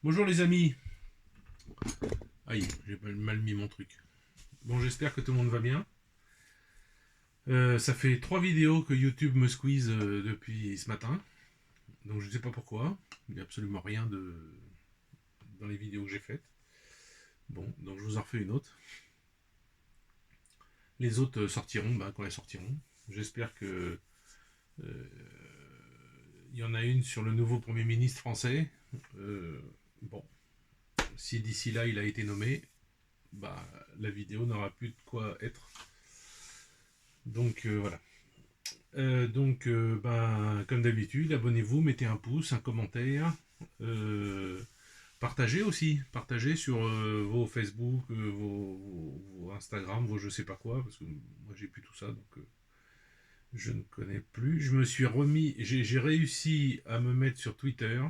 Bonjour les amis. Aïe, j'ai mal mis mon truc. Bon, j'espère que tout le monde va bien. Ça fait 3 vidéos que YouTube me squeeze depuis ce matin. Donc je ne sais pas pourquoi. Il n'y a absolument rien dans les vidéos que j'ai faites. Bon, donc je vous en refais une autre. Les autres sortiront quand elles sortiront. J'espère que il y en a une sur le nouveau Premier ministre français. Bon, si d'ici là il a été nommé, la vidéo n'aura plus de quoi être. Donc voilà. Comme d'habitude, abonnez-vous, mettez un pouce, un commentaire, euh, partagez aussi, partagez sur vos Facebook, vos Instagram, vos je sais pas quoi, parce que moi j'ai plus tout ça, donc je ne connais plus. Je me suis remis, j'ai réussi à me mettre sur Twitter,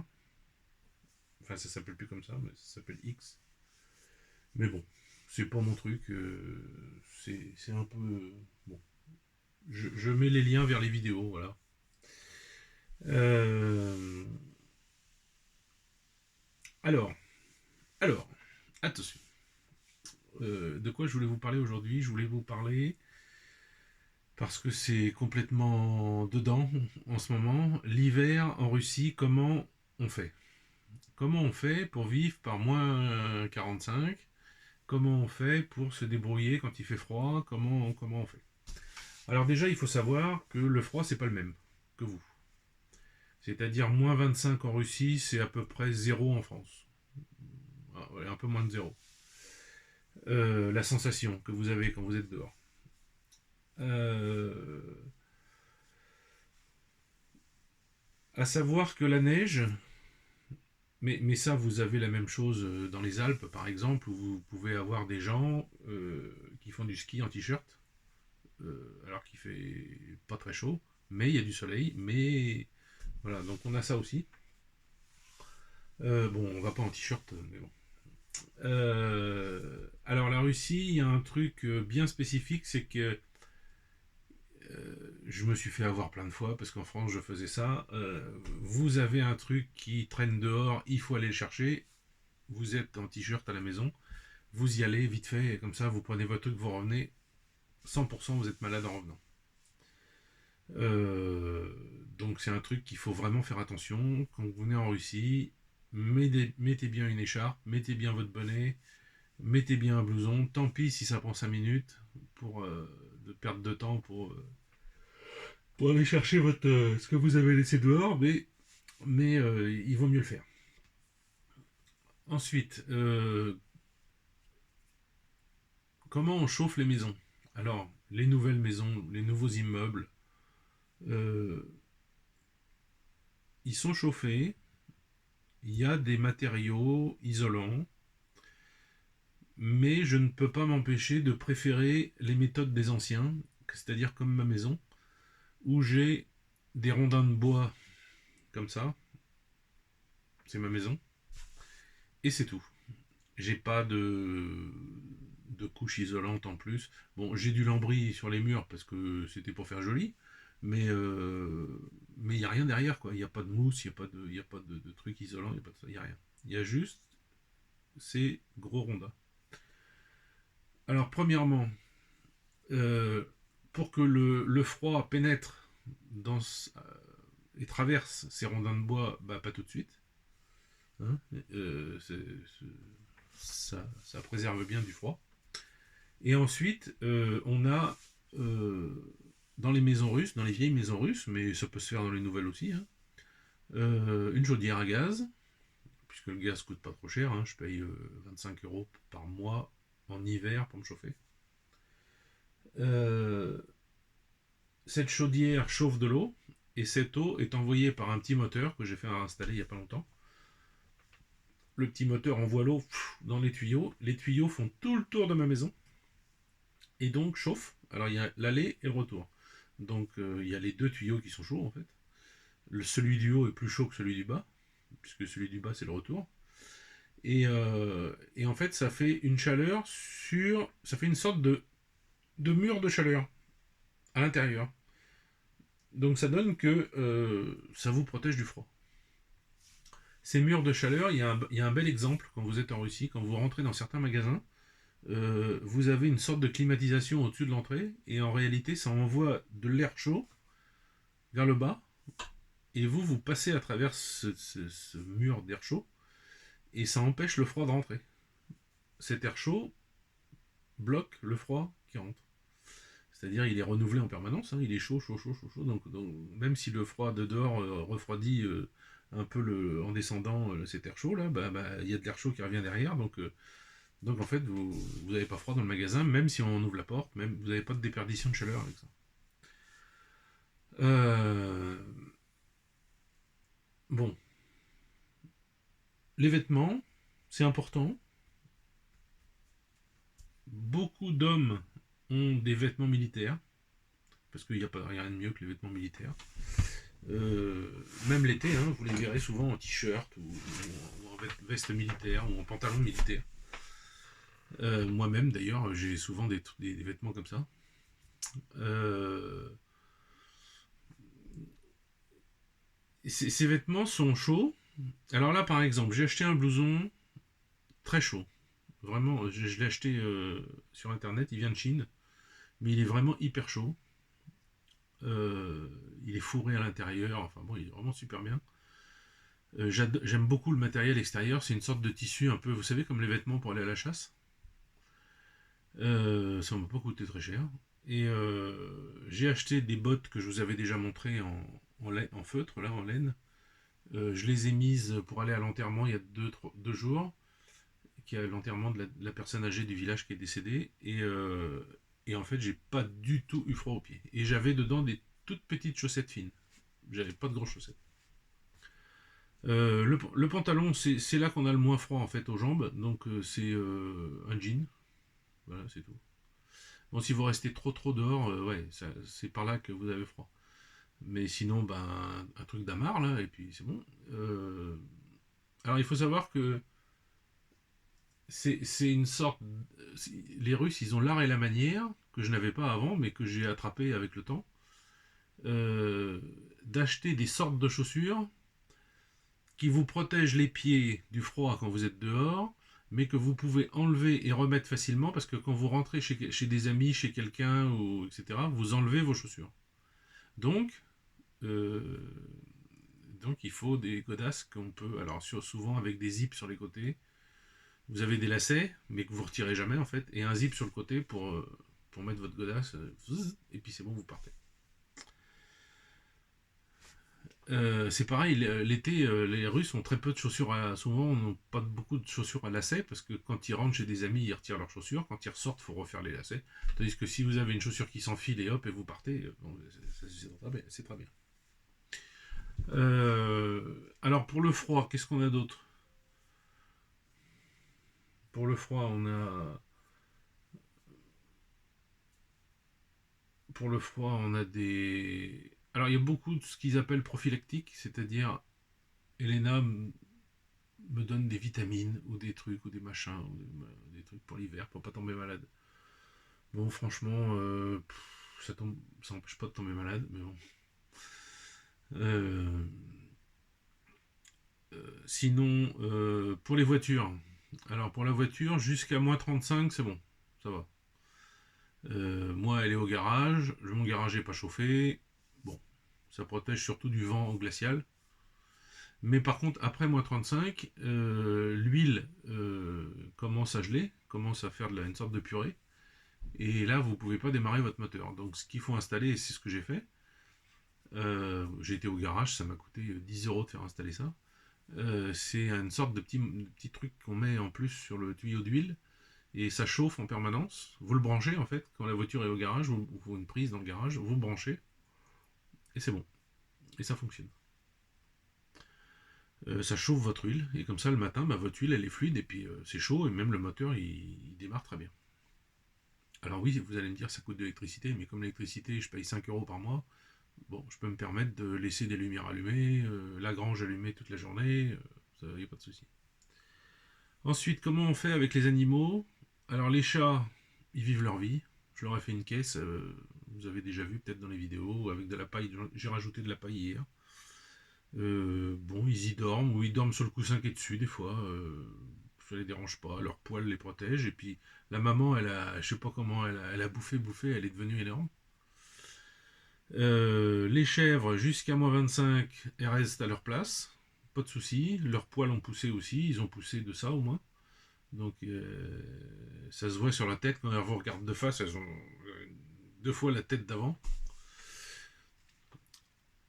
enfin ça s'appelle plus comme ça, mais ça s'appelle X. Mais bon, c'est pas mon truc, c'est un peu bon. Je mets les liens vers les vidéos, voilà. Euh, alors, alors, attention. De quoi je voulais vous parler aujourd'hui? Je voulais vous parler, parce que c'est complètement dedans en ce moment, l'hiver en Russie, comment on fait? Comment on fait pour vivre par moins 45? Comment on fait pour se débrouiller quand il fait froid? Comment on fait? Alors déjà, il faut savoir que le froid, c'est pas le même que vous. C'est-à-dire moins 25 en Russie, c'est à peu près zéro en France. Un peu moins de zéro. La sensation que vous avez quand vous êtes dehors. Euh, à savoir que la neige, mais ça vous avez la même chose dans les Alpes par exemple, où vous pouvez avoir des gens qui font du ski en t-shirt, alors qu'il fait pas très chaud, mais il y a du soleil, mais voilà, donc on a ça aussi. Bon, on va pas en t-shirt, mais bon. Alors la Russie, il y a un truc bien spécifique, c'est que je me suis fait avoir plein de fois parce qu'en France je faisais ça. Vous avez un truc qui traîne dehors, il faut aller le chercher. Vous êtes en t-shirt à la maison, vous y allez vite fait, et comme ça vous prenez votre truc, vous revenez. 100% vous êtes malade en revenant. Euh, donc c'est un truc qu'il faut vraiment faire attention. Quand vous venez en Russie, mettez bien une écharpe, mettez bien votre bonnet, mettez bien un blouson. Tant pis si ça prend 5 minutes pour de perdre de temps pour aller chercher ce que vous avez laissé dehors, mais il vaut mieux le faire. Ensuite, comment on chauffe les maisons? Alors, les nouvelles maisons, les nouveaux immeubles, euh, ils sont chauffés, il y a des matériaux isolants, mais je ne peux pas m'empêcher de préférer les méthodes des anciens, c'est-à-dire comme ma maison, où j'ai des rondins de bois comme ça, c'est ma maison, et c'est tout. J'ai pas de couche isolante en plus. Bon, j'ai du lambris sur les murs parce que c'était pour faire joli, mais mais il n'y a rien derrière, quoi. Il n'y a pas de mousse, il y a pas de truc isolant, il y a rien. Il y a juste ces gros rondins. Alors premièrement, euh, pour que le froid pénètre dans et traverse ces rondins de bois, pas tout de suite. Hein. Ça préserve bien du froid. Et ensuite, on a dans les maisons russes, dans les vieilles maisons russes, mais ça peut se faire dans les nouvelles aussi, hein, une chaudière à gaz, puisque le gaz coûte pas trop cher, hein, je paye 25 euros par mois en hiver pour me chauffer. Euh, cette chaudière chauffe de l'eau, et cette eau est envoyée par un petit moteur que j'ai fait installer il n'y a pas longtemps. Le petit moteur envoie l'eau dans les tuyaux font tout le tour de ma maison, et donc chauffe. Alors il y a l'aller et le retour. Donc il y a les deux tuyaux qui sont chauds en fait. Celui du haut est plus chaud que celui du bas, puisque celui du bas c'est le retour. Et en fait ça fait une chaleur ça fait une sorte de mur de chaleur à l'intérieur. Donc ça donne que ça vous protège du froid. Ces murs de chaleur, il y a un bel exemple quand vous êtes en Russie, quand vous rentrez dans certains magasins, vous avez une sorte de climatisation au-dessus de l'entrée, et en réalité, ça envoie de l'air chaud vers le bas, et vous passez à travers ce mur d'air chaud, et ça empêche le froid de rentrer. Cet air chaud bloque le froid qui rentre. C'est-à-dire il est renouvelé en permanence, hein, il est chaud, chaud, chaud, chaud, chaud. Donc, même si le froid de dehors refroidit un peu en descendant cet air chaud là, il y a de l'air chaud qui revient derrière. Donc en fait vous n'avez pas froid dans le magasin, même si on ouvre la porte, même vous n'avez pas de déperdition de chaleur avec ça. Euh, bon, les vêtements, c'est important. Beaucoup d'hommes ont des vêtements militaires, parce qu'il n'y a pas rien de mieux que les vêtements militaires. Euh, Même l'été, hein, vous les verrez souvent en t-shirt ou en veste militaire ou en pantalon militaire. Moi-même d'ailleurs, j'ai souvent des vêtements comme ça. Euh, ces vêtements sont chauds. Alors là, par exemple, j'ai acheté un blouson très chaud. Vraiment, je l'ai acheté sur internet, il vient de Chine, mais il est vraiment hyper chaud. Il est fourré à l'intérieur, enfin bon, il est vraiment super bien. J'aime beaucoup le matériel extérieur, c'est une sorte de tissu un peu, vous savez, comme les vêtements pour aller à la chasse. Ça m'a pas coûté très cher. Et j'ai acheté des bottes que je vous avais déjà montrées en feutre, là, en laine. Je les ai mises pour aller à l'enterrement il y a 2 jours, qui est l'enterrement de la personne âgée du village qui est décédée. Et en fait, j'ai pas du tout eu froid aux pieds. Et j'avais dedans des toutes petites chaussettes fines. J'avais pas de grosses chaussettes. Le pantalon, c'est là qu'on a le moins froid en fait aux jambes. Donc c'est un jean. Voilà, c'est tout. Bon, si vous restez trop dehors, ouais, c'est par là que vous avez froid. Mais sinon, ben, un truc d'amarre, là, et puis c'est bon. Alors, il faut savoir que c'est une sorte. Les Russes, ils ont l'art et la manière, que je n'avais pas avant, mais que j'ai attrapé avec le temps, euh, d'acheter des sortes de chaussures qui vous protègent les pieds du froid quand vous êtes dehors, mais que vous pouvez enlever et remettre facilement, parce que quand vous rentrez chez des amis, chez quelqu'un, ou etc., vous enlevez vos chaussures. Donc, euh, donc il faut des godasses qu'on peut, alors souvent avec des zips sur les côtés. Vous avez des lacets, mais que vous retirez jamais en fait, et un zip sur le côté pour mettre votre godasse, et puis c'est bon, vous partez. C'est pareil, l'été, les Russes ont très peu de chaussures souvent n'ont pas beaucoup de chaussures à lacets, parce que quand ils rentrent chez des amis, ils retirent leurs chaussures, quand ils ressortent, il faut refaire les lacets. Tandis que si vous avez une chaussure qui s'enfile et hop, et vous partez, bon, c'est très bien. Alors pour le froid, qu'est-ce qu'on a d'autre? Pour le froid, on a des. Alors il y a beaucoup de ce qu'ils appellent prophylactique, c'est-à-dire Elena me donne des vitamines ou des trucs ou des machins ou des trucs pour l'hiver pour pas tomber malade. Bon, franchement, ça empêche pas de tomber malade, mais bon. Euh, Sinon, pour les voitures. Alors pour la voiture, jusqu'à moins 35, c'est bon, ça va. Moi, elle est au garage. Mon garage n'est pas chauffé. Bon, ça protège surtout du vent glacial. Mais par contre, après moins 35, l'huile commence à geler, commence à faire une sorte de purée. Et là, vous ne pouvez pas démarrer votre moteur. Donc, ce qu'il faut installer, et c'est ce que j'ai fait, j'ai été au garage, ça m'a coûté 10 euros de faire installer ça. C'est une sorte de petit truc qu'on met en plus sur le tuyau d'huile et ça chauffe en permanence. Vous le branchez en fait, quand la voiture est au garage, vous une prise dans le garage, vous le branchez et c'est bon. Et ça fonctionne. Ça chauffe votre huile et comme ça le matin, votre huile elle est fluide et puis c'est chaud et même le moteur il démarre très bien. Alors oui, vous allez me dire ça coûte de l'électricité, mais comme l'électricité je paye 5 euros par mois, bon, je peux me permettre de laisser des lumières allumées, la grange allumée toute la journée, ça y a pas de souci. Ensuite, comment on fait avec les animaux? Alors les chats, ils vivent leur vie. Je leur ai fait une caisse, vous avez déjà vu peut-être dans les vidéos, avec de la paille. J'ai rajouté de la paille hier. Bon, ils y dorment, ou ils dorment sur le coussin qui est dessus, des fois. Ça les dérange pas, leur poil les protège. Et puis, la maman, je sais pas comment, elle a bouffé, elle est devenue énorme. Les chèvres, jusqu'à -25, elles restent à leur place. Pas de souci. Leurs poils ont poussé aussi. Ils ont poussé de ça au moins. Donc, ça se voit sur la tête. Quand elles vous regardent de face, elles ont 2 fois la tête d'avant.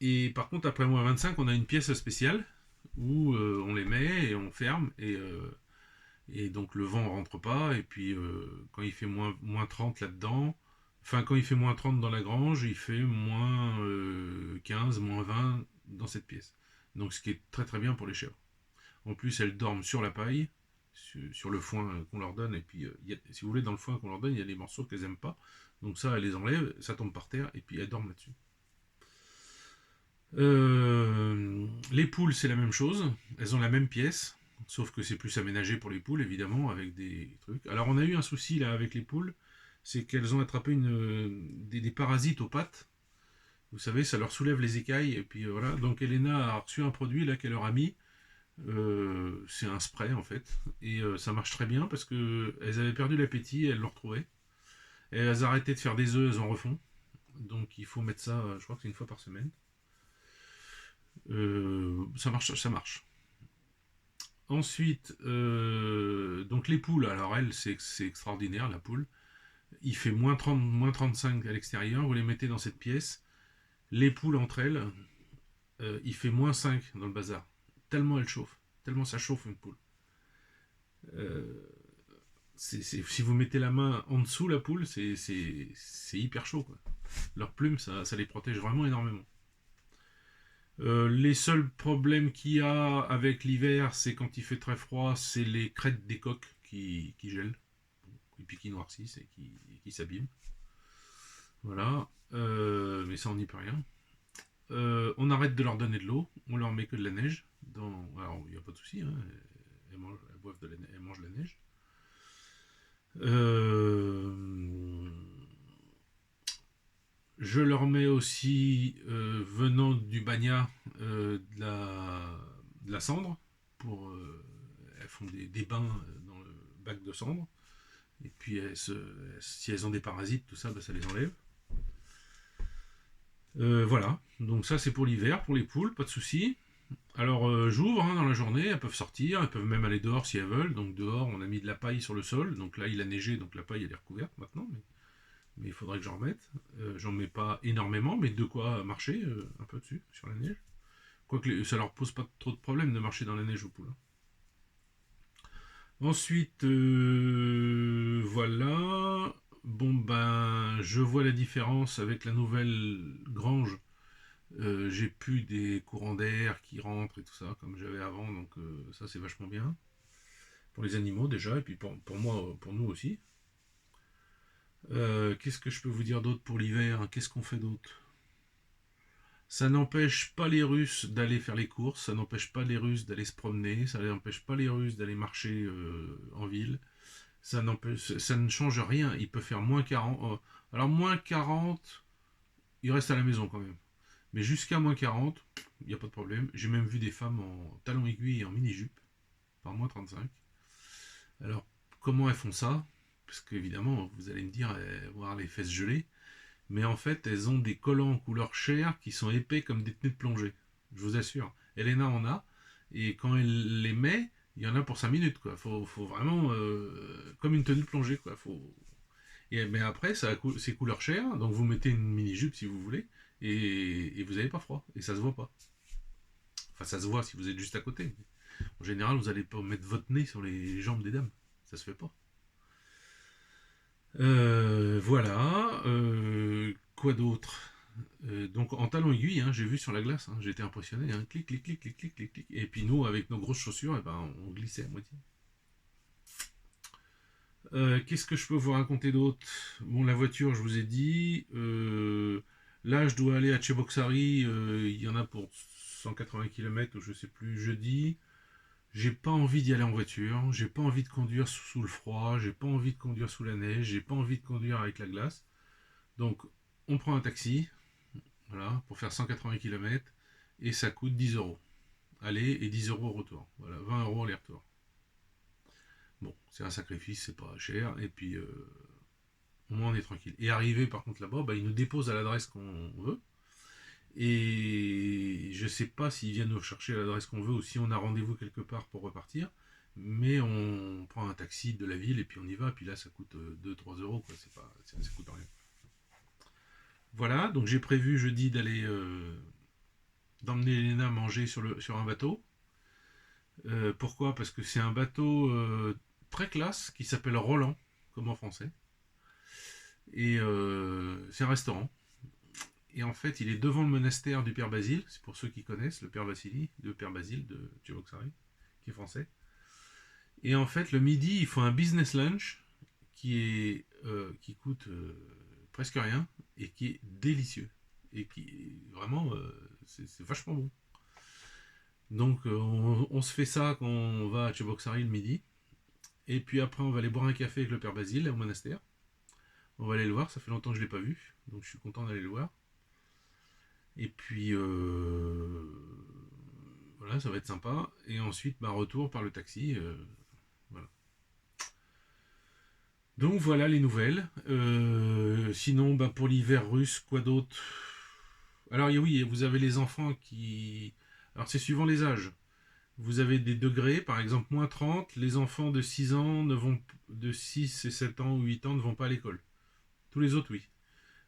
Et par contre, après -25, on a une pièce spéciale où on les met et on ferme. Et donc le vent ne rentre pas. Et puis quand il fait moins 30 là-dedans, enfin quand il fait -30 dans la grange, il fait -15, -20 dans cette pièce. Donc ce qui est très très bien pour les chèvres. En plus, elles dorment sur la paille, sur le foin qu'on leur donne. Et puis, si vous voulez, dans le foin qu'on leur donne, il y a des morceaux qu'elles n'aiment pas. Donc ça, elles les enlèvent, ça tombe par terre, et puis elles dorment là-dessus. Les poules, c'est la même chose. Elles ont la même pièce, sauf que c'est plus aménagé pour les poules, évidemment, avec des trucs. Alors, on a eu un souci là avec les poules, c'est qu'elles ont attrapé des parasites aux pattes. Vous savez, ça leur soulève les écailles, et puis voilà. Donc, Elena a reçu un produit là qu'elle leur a mis. C'est un spray en fait, et ça marche très bien parce que elles avaient perdu l'appétit, elles l'ont retrouvé. Et elles arrêtaient de faire des œufs, elles en refont. Donc, il faut mettre ça, je crois que c'est 1 fois par semaine. Ça marche, ça marche. Ensuite, donc les poules, alors elles, c'est extraordinaire, la poule. Il fait -30, -35 à l'extérieur, vous les mettez dans cette pièce. Les poules entre elles, il fait -5 dans le bazar. Tellement elles chauffent, tellement ça chauffe une poule. Euh, si vous mettez la main en dessous la poule, c'est hyper chaud, quoi. Leurs plumes, ça les protège vraiment énormément. Les seuls problèmes qu'il y a avec l'hiver, c'est quand il fait très froid, c'est les crêtes des coques qui gèlent, et puis qui noircissent et qui s'abîment. Voilà. Mais ça, on n'y peut rien. On arrête de leur donner de l'eau, on leur met que de la neige. Alors, il n'y a pas de souci, hein. Elles mangent de la neige. Euh, Je leur mets aussi, venant du bagnat, de la cendre. Elles font des bains dans le bac de cendre. Et puis, si elles ont des parasites, tout ça, ben, ça les enlève. Voilà. Donc ça, c'est pour l'hiver, pour les poules, pas de souci. Alors, j'ouvre hein, dans la journée, elles peuvent sortir, elles peuvent même aller dehors si elles veulent. Donc dehors, on a mis de la paille sur le sol. Donc là, il a neigé, donc la paille, elle est recouverte maintenant. Mais il faudrait que j'en remette. J'en mets pas énormément, mais de quoi marcher un peu dessus, sur la neige. Quoique ça leur pose pas trop de problème de marcher dans la neige aux poules. Ensuite, voilà. Bon ben, je vois la différence avec la nouvelle grange. J'ai plus des courants d'air qui rentrent et tout ça comme j'avais avant, donc ça c'est vachement bien pour les animaux déjà et puis pour moi, pour nous aussi. Qu'est-ce que je peux vous dire d'autre pour l'hiver? Qu'est-ce qu'on fait d'autre? Ça n'empêche pas les Russes d'aller faire les courses, ça n'empêche pas les Russes d'aller se promener, ça n'empêche pas les Russes d'aller marcher en ville. Ça ne change rien. Il peut faire -40. Alors -40, il reste à la maison quand même. Mais jusqu'à -40, il n'y a pas de problème. J'ai même vu des femmes en talons aiguilles et en mini-jupe, par -35. Alors, comment elles font ça? Parce qu'évidemment, vous allez me dire, voir les fesses gelées. Mais en fait, elles ont des collants couleur chair qui sont épais comme des tenues de plongée. Je vous assure. Elena en a. Et quand elle les met, il y en a pour 5 minutes. Quoi. Faut vraiment. Comme une tenue de plongée. Quoi. Mais après, c'est couleur chair. Donc vous mettez une mini-jupe si vous voulez. Et vous n'avez pas froid. Et ça se voit pas. Enfin, ça se voit si vous êtes juste à côté. En général, vous n'allez pas mettre votre nez sur les jambes des dames. Ça se fait pas. Voilà. Quoi d'autre? Donc en talons aiguilles, hein, j'ai vu sur la glace, hein, j'étais impressionné, hein, clic, clic, clic, clic, clic, clic, clic. Et puis nous, avec nos grosses chaussures, eh ben, on glissait à moitié. Qu'est-ce que je peux vous raconter d'autre? Bon, la voiture, je vous ai dit. Là, je dois aller à Cheboksary, il y en a pour 180 km, ou je sais plus, jeudi. J'ai pas envie d'y aller en voiture, j'ai pas envie de conduire sous le froid, j'ai pas envie de conduire sous la neige, j'ai pas envie de conduire avec la glace. Donc, on prend un taxi, voilà, pour faire 180 km, et ça coûte 10 euros. Aller et 10 euros au retour. Voilà, 20 euros aller-retour. Bon, c'est un sacrifice, c'est pas cher, et puis au moins on est tranquille. Et arrivé par contre là-bas, bah, ils nous déposent à l'adresse qu'on veut. Et je sais pas s'ils viennent nous chercher à l'adresse qu'on veut ou si on a rendez-vous quelque part pour repartir. Mais on prend un taxi de la ville et puis on y va. Et puis là, ça coûte 2-3 euros. Quoi. Ça coûte rien. Voilà, donc j'ai prévu jeudi d'emmener Elena manger sur un bateau. Pourquoi? Parce que c'est un bateau très classe qui s'appelle Roland, comme en français. Et c'est un restaurant. Et en fait, il est devant le monastère du Père Basile. C'est pour ceux qui connaissent le Père Basile de Tcheboksary, qui est français. Et en fait, le midi, il faut un business lunch qui coûte presque rien et qui est délicieux. Et qui est vraiment, c'est vachement bon. Donc, on se fait ça quand on va à Tcheboksary le midi. Et puis après, on va aller boire un café avec le Père Basile au monastère. On va aller le voir, ça fait longtemps que je ne l'ai pas vu. Donc, je suis content d'aller le voir. Et puis, voilà, ça va être sympa. Et ensuite, bah, retour par le taxi. Voilà. Donc voilà les nouvelles. Sinon, bah, pour l'hiver russe, quoi d'autre? Alors oui, vous avez les enfants qui... Alors c'est suivant les âges. Vous avez des degrés, par exemple moins 30, les enfants de 6 ans de 6 et 7 ans ou 8 ans ne vont pas à l'école. Tous les autres, oui.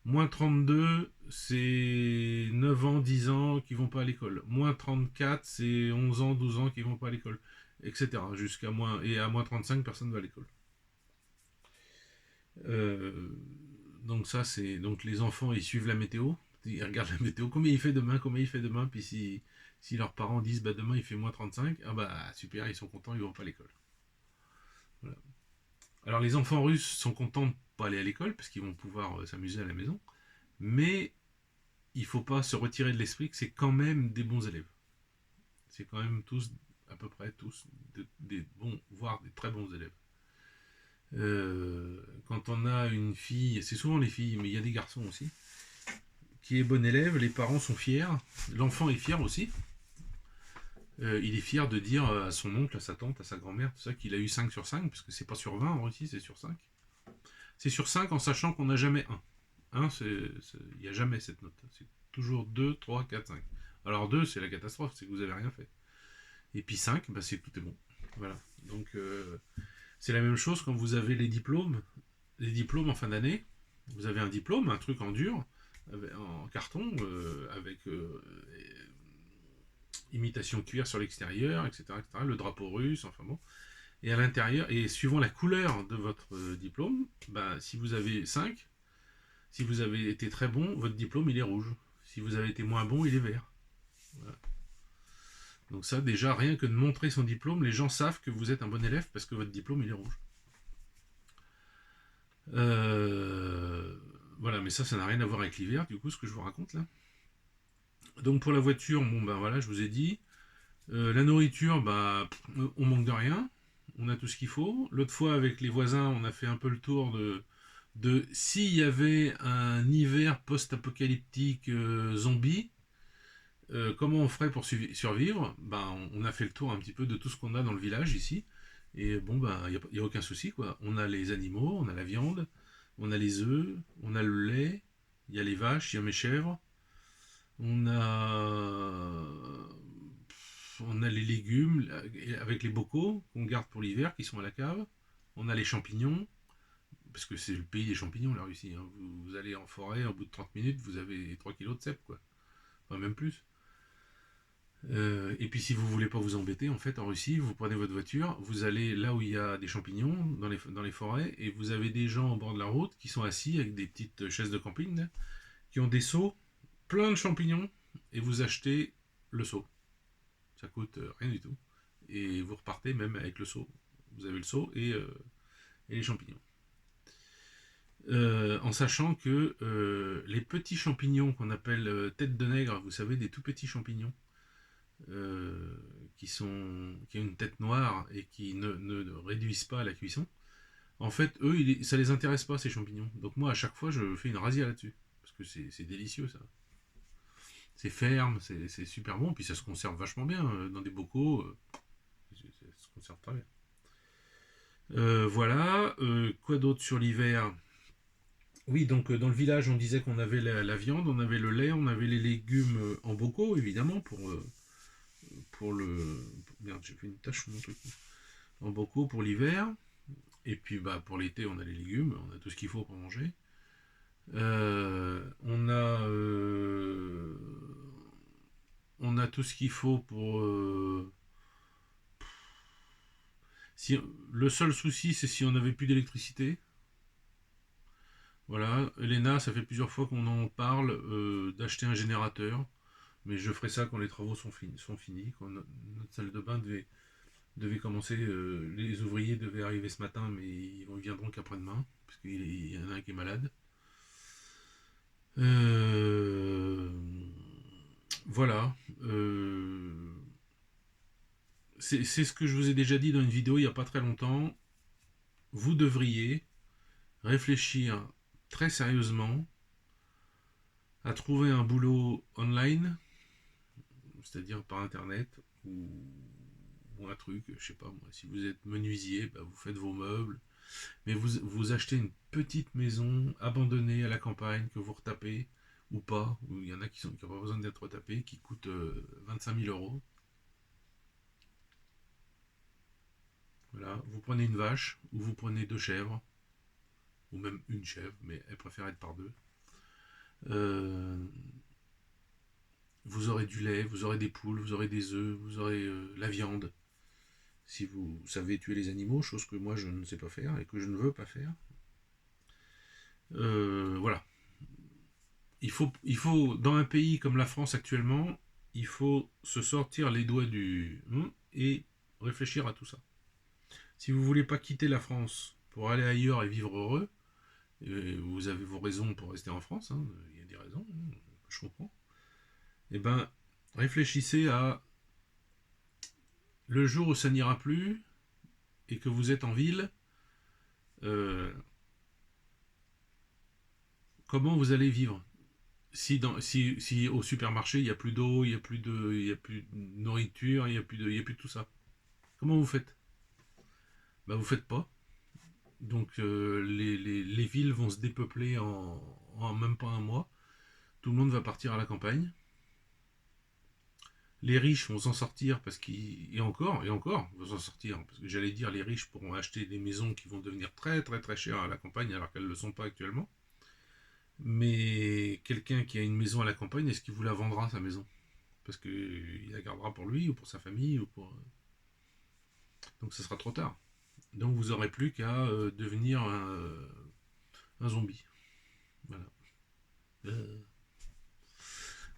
Moins 32, c'est 9 ans, 10 ans qui vont pas à l'école. Moins 34, c'est 11 ans, 12 ans qui vont pas à l'école. Etc. Jusqu'à moins... Et à moins 35, personne ne va à l'école. Euh, donc ça, c'est... Donc les enfants, ils suivent la météo. Ils regardent la météo. Combien il fait demain? Combien il fait demain? Puis si leurs parents disent, bah demain il fait moins 35, ah bah super, ils sont contents, ils vont pas à l'école. Voilà. Alors les enfants russes sont contents de pas aller à l'école, parce qu'ils vont pouvoir s'amuser à la maison. Mais il faut pas se retirer de l'esprit que c'est quand même des bons élèves. C'est quand même tous, à peu près tous, des bons, voire des très bons élèves. Quand on a une fille, c'est souvent les filles, mais il y a des garçons aussi, qui est bon élève, les parents sont fiers, l'enfant est fier aussi. Il est fier de dire à son oncle, à sa tante, à sa grand-mère, tout ça, qu'il a eu 5 sur 5, parce que c'est pas sur 20 en Russie, c'est sur 5. C'est sur 5 en sachant qu'on n'a jamais 1. 1, il n'y a jamais cette note. C'est toujours 2, 3, 4, 5. Alors 2, c'est la catastrophe, c'est que vous n'avez rien fait. Et puis 5, bah, c'est tout est bon. Voilà. Donc c'est la même chose quand vous avez les diplômes en fin d'année. Vous avez un diplôme, un truc en dur, en carton, avec imitation cuir sur l'extérieur, etc., etc., le drapeau russe, enfin bon. Et à l'intérieur, et suivant la couleur de votre diplôme, bah, si vous avez 5, si vous avez été très bon, votre diplôme il est rouge. Si vous avez été moins bon, il est vert. Voilà. Donc ça, déjà, rien que de montrer son diplôme, les gens savent que vous êtes un bon élève parce que votre diplôme il est rouge. Voilà, mais ça n'a rien à voir avec l'hiver, du coup, ce que je vous raconte là. Donc pour la voiture, bon ben voilà, je vous ai dit. La nourriture, bah, on manque de rien. On a tout ce qu'il faut. L'autre fois, avec les voisins, on a fait un peu le tour de s'il y avait un hiver post-apocalyptique zombie, comment on ferait pour survivre? Ben, on a fait le tour un petit peu de tout ce qu'on a dans le village ici. Et bon, ben, il n'y a aucun souci, quoi. On a les animaux, on a la viande, on a les œufs, on a le lait, il y a les vaches, il y a mes chèvres, on a, on a les légumes avec les bocaux qu'on garde pour l'hiver qui sont à la cave. On a les champignons, parce que c'est le pays des champignons, la Russie. Hein. Vous allez en forêt, au bout de 30 minutes, vous avez 3 kilos de cèpes, quoi. Enfin, même plus. Et puis si vous voulez pas vous embêter, en fait, en Russie, vous prenez votre voiture, vous allez là où il y a des champignons, dans les forêts, et vous avez des gens au bord de la route qui sont assis avec des petites chaises de camping, là, qui ont des seaux, plein de champignons, et vous achetez le seau. Ça coûte rien du tout. Et vous repartez même avec le seau. Vous avez le seau et les champignons. En sachant que les petits champignons qu'on appelle tête de nègre, vous savez, des tout petits champignons, qui ont une tête noire et qui ne réduisent pas à la cuisson, en fait, eux, ça les intéresse pas, ces champignons. Donc moi, à chaque fois, je fais une razzia là-dessus. Parce que c'est délicieux, ça. c'est ferme, c'est super bon, puis ça se conserve vachement bien dans des bocaux, ça se conserve très bien. Voilà, quoi d'autre sur l'hiver? Oui, donc dans le village, on disait qu'on avait la viande, on avait le lait, on avait les légumes en bocaux, évidemment, pour le... Merde, j'ai fait une tache sur mon truc. En bocaux pour l'hiver. Et puis bah, pour l'été, on a les légumes, on a tout ce qu'il faut pour manger. On a tout ce qu'il faut pour... si, le seul souci, c'est si on n'avait plus d'électricité. Voilà, Elena, ça fait plusieurs fois qu'on en parle d'acheter un générateur, mais je ferai ça quand les travaux sont finis, quand notre salle de bain devait commencer, les ouvriers devaient arriver ce matin, mais ils viendront qu'après-demain, parce qu'il y en a un qui est malade. Voilà. C'est ce que je vous ai déjà dit dans une vidéo il n'y a pas très longtemps. Vous devriez réfléchir très sérieusement à trouver un boulot online, c'est-à-dire par internet, ou un truc, je sais pas moi, si vous êtes menuisier, bah vous faites vos meubles, mais vous achetez une petite maison abandonnée à la campagne que vous retapez, ou pas, ou il y en a qui n'ont pas besoin d'être retapés, qui coûtent 25 000 euros. Voilà, vous prenez une vache, ou vous prenez 2 chèvres, ou même une chèvre, mais elle préfère être par deux. Vous aurez du lait, vous aurez des poules, vous aurez des œufs, vous aurez la viande. Si vous savez tuer les animaux, chose que moi je ne sais pas faire et que je ne veux pas faire. Voilà. Il faut, dans un pays comme la France actuellement, il faut se sortir les doigts du et réfléchir à tout ça. Si vous voulez pas quitter la France pour aller ailleurs et vivre heureux, vous avez vos raisons pour rester en France, hein, il y a des raisons, je comprends. Eh ben, réfléchissez à le jour où ça n'ira plus et que vous êtes en ville, euh, comment vous allez vivre si au supermarché il n'y a plus d'eau, il y a plus de nourriture, il y a plus de tout ça. Comment vous faites? Bah vous faites pas. Donc les villes vont se dépeupler en même pas un mois. Tout le monde va partir à la campagne. Les riches vont s'en sortir parce qu'ils... et encore, vont s'en sortir. Parce que j'allais dire, les riches pourront acheter des maisons qui vont devenir très très très chères à la campagne alors qu'elles ne le sont pas actuellement. Mais quelqu'un qui a une maison à la campagne, est-ce qu'il vous la vendra, sa maison? Parce qu'il la gardera pour lui ou pour sa famille ou pour... Donc ce sera trop tard. Donc vous n'aurez plus qu'à devenir un zombie. Voilà. Euh.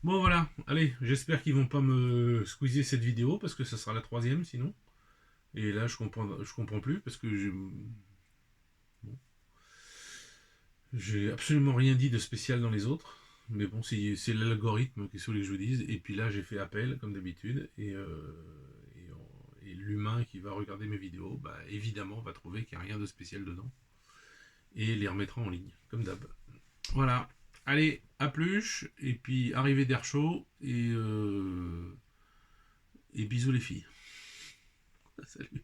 Bon voilà, allez, j'espère qu'ils vont pas me squeezer cette vidéo parce que ça sera la 3e sinon. Et là je comprends plus parce que bon, j'ai absolument rien dit de spécial dans les autres. Mais bon, c'est l'algorithme qui voulait que je vous dise. Et puis là j'ai fait appel comme d'habitude. Et l'humain qui va regarder mes vidéos, bah, évidemment va trouver qu'il n'y a rien de spécial dedans. Et les remettra en ligne, comme d'hab. Voilà. Allez, à plus, et puis arrivée d'air chaud, et bisous les filles. Salut.